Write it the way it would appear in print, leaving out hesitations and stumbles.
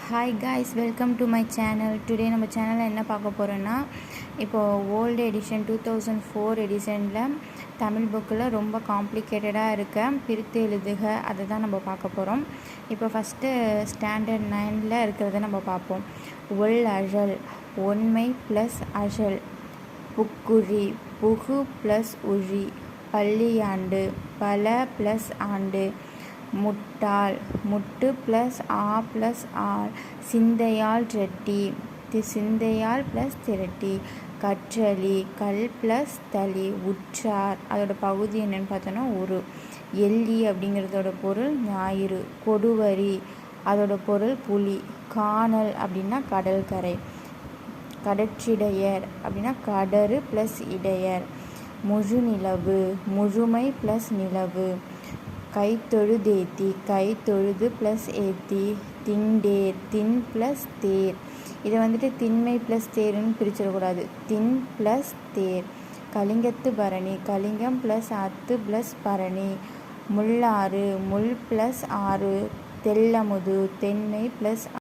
Hi guys, welcome to my channel. Today நம்ம சேனலில் என்ன பார்க்க போகிறோன்னா, இப்போது ஓல்டு எடிஷன் 2004 எடிஷனில் தமிழ் புக்கில் ரொம்ப காம்ப்ளிகேட்டடாக இருக்க பிரித்து எழுதுக அதை தான் நம்ம பார்க்க போகிறோம். இப்போ ஃபஸ்ட்டு ஸ்டாண்டர்ட் 9 இருக்கிறத நம்ம பார்ப்போம். ஒல் அழல், ஒன்மை ப்ளஸ் அழல். புக்குழி, புகு ப்ளஸ் உழி. பள்ளியாண்டு, பல ப்ளஸ் ஆண்டு. முட்டாள், முட்டு ப்ளஸ் ஆ ப்ளஸ் ஆள். சிந்தையால் ரெட்டி, சிந்தையால் ப்ளஸ் திரட்டி. கற்றளி, கல் ப்ளஸ் தளி. உற்றார், அதோட பகுதி என்னென்னு பார்த்தோன்னா ஒரு. எள்ளி அப்படிங்கிறதோட பொருள் ஞாயிறு. கொடுவரி, அதோட பொருள் புலி. கானல் அப்படின்னா கடற்கரை. கடற்றிடையர் அப்படின்னா கடறு ப்ளஸ் இடையர். முழுநிலவு, முழுமை ப்ளஸ் நிலவு. கைத்தொழுதேத்தி, கை தொழுது ப்ளஸ் ஏத்தி. திண்டேர், தின் ப்ளஸ் தேர். இதை திண்மை ப்ளஸ் தேருன்னு பிரிச்சிடக்கூடாது. தின் ப்ளஸ் தேர். கலிங்கத்து பரணி, கலிங்கம் ப்ளஸ் அத்து ப்ளஸ் பரணி. முள்ளாறு, முள் ப்ளஸ் ஆறு. தெல்லமுது, தென்னை ப்ளஸ்